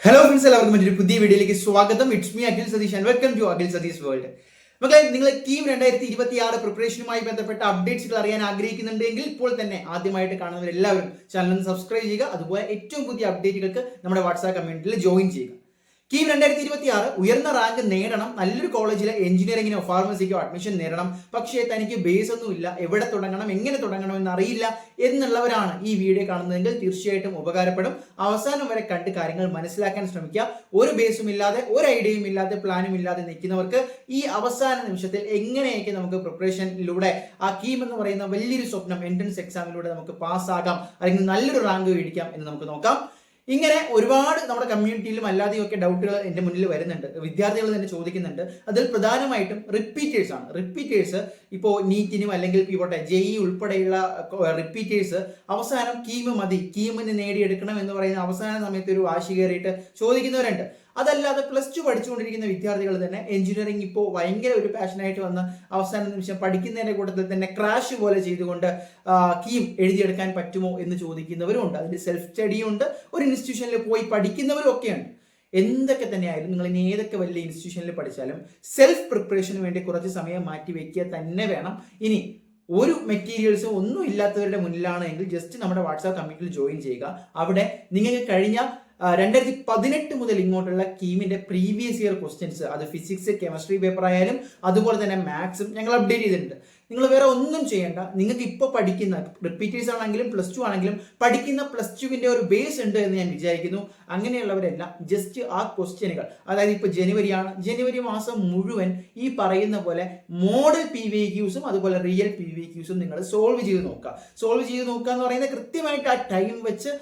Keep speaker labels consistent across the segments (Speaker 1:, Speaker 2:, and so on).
Speaker 1: Hello friends, എല്ലാവർക്കും മറ്റൊരു പുതിയ വീഡിയോയിലേക്ക് സ്വാഗതം. It's me Akhil Satheesh and welcome to Akhil Satheesh world. മക്കളെ, നിങ്ങൾ കീം 2026 പ്രിപ്പറേഷനുമായി ബന്ധപ്പെട്ട അപ്ഡേറ്റ്സുകൾ അറിയാൻ ആഗ്രഹിക്കുന്നുണ്ടെങ്കിൽ ഇപ്പോൾ തന്നെ ആദ്യമായിട്ട് കാണുന്നവരെല്ലാവരും ചാനൽ ഒന്ന് സബ്സ്ക്രൈബ് ചെയ്യുക. അതുപോലെ ഏറ്റവും പുതിയ അപ്ഡേറ്റുകൾക്ക് നമ്മുടെ വാട്സാപ്പ് കമ്മ്യൂണിറ്റിയിൽ ജോയിൻ ചെയ്യുക. കീം 2026 ഉയർന്ന റാങ്ക് നേടണം, നല്ലൊരു കോളേജിലെ എഞ്ചിനീയറിംഗിനോ ഫാർമസിക്കോ അഡ്മിഷൻ നേടണം. പക്ഷേ തനിക്ക് ബേസ് ഒന്നുമില്ല, എവിടെ തുടങ്ങണം, എങ്ങനെ തുടങ്ങണം എന്നറിയില്ല എന്നുള്ളവരാണ് ഈ വീഡിയോ കാണുന്നതെങ്കിൽ തീർച്ചയായിട്ടും ഉപകാരപ്പെടും. അവസാനം വരെ കണ്ട് കാര്യങ്ങൾ മനസ്സിലാക്കാൻ ശ്രമിക്കുക. ഒരു ബേസും ഇല്ലാതെ, ഒരു ഐഡിയയും ഇല്ലാതെ, പ്ലാനും ഇല്ലാതെ നിൽക്കുന്നവർക്ക് ഈ അവസാന നിമിഷത്തിൽ എങ്ങനെയൊക്കെ നമുക്ക് പ്രിപ്പറേഷനിലൂടെ ആ കീം എന്ന് പറയുന്ന വലിയൊരു സ്വപ്നം എൻട്രൻസ് എക്സാമിലൂടെ നമുക്ക് പാസ്സാകാം, അല്ലെങ്കിൽ നല്ലൊരു റാങ്ക് മേടിക്കാം എന്ന് നമുക്ക് നോക്കാം. ഇങ്ങനെ ഒരുപാട് നമ്മുടെ കമ്മ്യൂണിറ്റിയിലും അല്ലാതെയും ഒക്കെ ഡൗട്ടുകൾ എൻ്റെ മുന്നിൽ വരുന്നുണ്ട്. വിദ്യാർത്ഥികൾ തന്നെ ചോദിക്കുന്നുണ്ട്. അതിൽ പ്രധാനമായിട്ടും റിപ്പീറ്റേഴ്സ് ആണ്. റിപ്പീറ്റേഴ്സ് ഇപ്പോൾ നീറ്റിനും അല്ലെങ്കിൽ പോട്ടെ JEE ഉൾപ്പെടെയുള്ള റിപ്പീറ്റേഴ്സ് അവസാനം കീം മതി, കീമിന് നേടിയെടുക്കണം എന്ന് പറയുന്ന അവസാന സമയത്ത് ഒരു വാശി കയറിയിട്ട് ചോദിക്കുന്നവരുണ്ട്. അതല്ലാതെ +2 പഠിച്ചുകൊണ്ടിരിക്കുന്ന വിദ്യാർത്ഥികൾ തന്നെ എഞ്ചിനീയറിംഗ് ഇപ്പോൾ ഭയങ്കര ഒരു പാഷനായിട്ട് വന്ന് അവസാന നിമിഷം പഠിക്കുന്നതിന്റെ കൂട്ടത്തിൽ തന്നെ ക്രാഷ് പോലെ ചെയ്തുകൊണ്ട് കീം എഴുതിയെടുക്കാൻ പറ്റുമോ എന്ന് ചോദിക്കുന്നവരും ഉണ്ട്. അതിൽ സെൽഫ് സ്റ്റഡിയും ഉണ്ട്, ഒരു ഇൻസ്റ്റിറ്റ്യൂഷനിൽ പോയി പഠിക്കുന്നവരും ഒക്കെയുണ്ട്. എന്തൊക്കെ തന്നെയായാലും നിങ്ങൾ ഇനി ഏതൊക്കെ വലിയ ഇൻസ്റ്റിറ്റ്യൂഷനിൽ പഠിച്ചാലും സെൽഫ് പ്രിപ്പറേഷന് വേണ്ടി കുറച്ച് സമയം മാറ്റി വയ്ക്കുക തന്നെ വേണം. ഇനി ഒരു മെറ്റീരിയൽസും ഒന്നും ഇല്ലാത്തവരുടെ മുന്നിലാണ് എങ്കിൽ ജസ്റ്റ് നമ്മുടെ വാട്സാപ്പ് കമ്മ്യൂണിറ്റിയിൽ ജോയിൻ ചെയ്യുക. അവിടെ നിങ്ങൾക്ക് കഴിഞ്ഞ 2018 മുതൽ ഇങ്ങോട്ടുള്ള കീമിന്റെ പ്രീവിയസ് ഇയർ ക്വസ്റ്റ്യൻസ്, അത് ഫിസിക്സ്, കെമിസ്ട്രി പേപ്പർ ആയാലും അതുപോലെ തന്നെ മാത്സും ഞങ്ങൾ അപ്ഡേറ്റ് ചെയ്തിട്ടുണ്ട്. നിങ്ങൾ വേറെ ഒന്നും ചെയ്യേണ്ട. നിങ്ങൾക്ക് ഇപ്പോൾ പഠിക്കുന്ന റിപ്പീറ്റേഴ്സ് ആണെങ്കിലും +2 ആണെങ്കിലും പഠിക്കുന്ന +2വിന്റെ ഒരു ബേസ് ഉണ്ട് എന്ന് ഞാൻ വിചാരിക്കുന്നു. അങ്ങനെയുള്ളവരെല്ലാം ജസ്റ്റ് ആ ക്വസ്റ്റ്യനുകൾ, അതായത് ഇപ്പോൾ ജനുവരി മാസം മുഴുവൻ ഈ പറയുന്ന പോലെ മോഡൽ PVQസും അതുപോലെ റിയൽ PVQസും നിങ്ങൾ സോൾവ് ചെയ്ത് നോക്കുക എന്ന് പറയുന്നത് കൃത്യമായിട്ട് ആ ടൈം വെച്ച്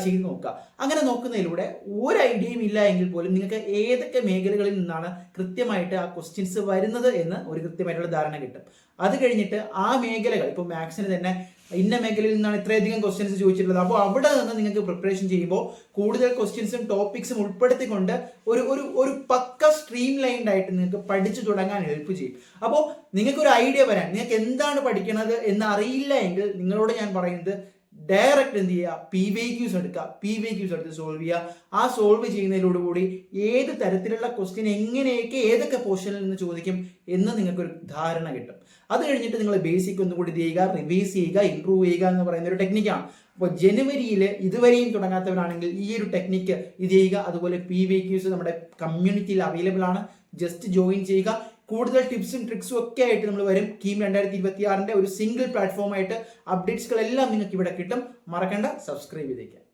Speaker 1: ചെയ്ത് നോക്കുക. അങ്ങനെ നോക്കുന്നതിലൂടെ ഒരു ഐഡിയയും ഇല്ല എങ്കിൽ പോലും നിങ്ങൾക്ക് ഏതൊക്കെ മേഖലകളിൽ നിന്നാണ് കൃത്യമായിട്ട് ആ ക്വസ്റ്റ്യൻസ് വരുന്നത് എന്ന് ഒരു കൃത്യമായിട്ടുള്ള ധാരണ കിട്ടും. അത് കഴിഞ്ഞിട്ട് ആ മേഖലകൾ, ഇപ്പോൾ മാത്സിന് തന്നെ ഇന്ന മേഖലയിൽ നിന്നാണ് ഇത്രയധികം ക്വസ്റ്റ്യൻസ് ചോദിച്ചിട്ടുള്ളത്, അപ്പോൾ അവിടെ നിന്ന് നിങ്ങൾക്ക് പ്രിപ്പറേഷൻ ചെയ്യുമ്പോൾ കൂടുതൽ ക്വസ്റ്റ്യൻസും ടോപ്പിക്സും ഉൾപ്പെടുത്തിക്കൊണ്ട് ഒരു പക്ക സ്ട്രീം ലൈൻഡ് ആയിട്ട് നിങ്ങൾക്ക് പഠിച്ചു തുടങ്ങാൻ ഹെൽപ്പ് ചെയ്യും. അപ്പോൾ നിങ്ങൾക്കൊരു ഐഡിയ വരാൻ, നിങ്ങൾക്ക് എന്താണ് പഠിക്കുന്നത് എന്ന് അറിയില്ല എങ്കിൽ നിങ്ങളോട് ഞാൻ പറയുന്നത് ഡയറക്റ്റ് എന്ത് ചെയ്യുക, PVQs എടുത്ത് സോൾവ് ചെയ്യുക. ആ സോൾവ് ചെയ്യുന്നതിലോടുകൂടി ഏത് തരത്തിലുള്ള ക്വസ്റ്റ്യൻ എങ്ങനെയൊക്കെ ഏതൊക്കെ പോർഷനിൽ നിന്ന് ചോദിക്കും എന്ന് നിങ്ങൾക്കൊരു ധാരണ കിട്ടും. അത് കഴിഞ്ഞിട്ട് നിങ്ങൾ ബേസിക് ഒന്നുകൂടി ചെയ്യുക, റിവൈസ് ചെയ്യുക, ഇംപ്രൂവ് ചെയ്യുക എന്ന് പറയുന്ന ഒരു ടെക്നിക്കാണ്. അപ്പോൾ ജനുവരിയിൽ ഇതുവരെയും തുടങ്ങാത്തവരാണെങ്കിൽ ഈ ഒരു ടെക്നിക്ക് ഇത് ചെയ്യുക. അതുപോലെ PVQs നമ്മുടെ കമ്മ്യൂണിറ്റിയിൽ അവൈലബിൾ ആണ്, ജസ്റ്റ് ജോയിൻ ചെയ്യുക. കൂടുതൽ ടിപ്സും ട്രിക്സും ഒക്കെ ആയിട്ട് നമ്മൾ വരും. കീം 2026 ഒരു സിംഗിൾ പ്ലാറ്റ്ഫോമായിട്ട് അപ്ഡേറ്റ്സുകളെല്ലാം നിങ്ങൾക്ക് ഇവിടെ കിട്ടും. മറക്കണ്ട, സബ്സ്ക്രൈബ് ചെയ്തേക്കുക.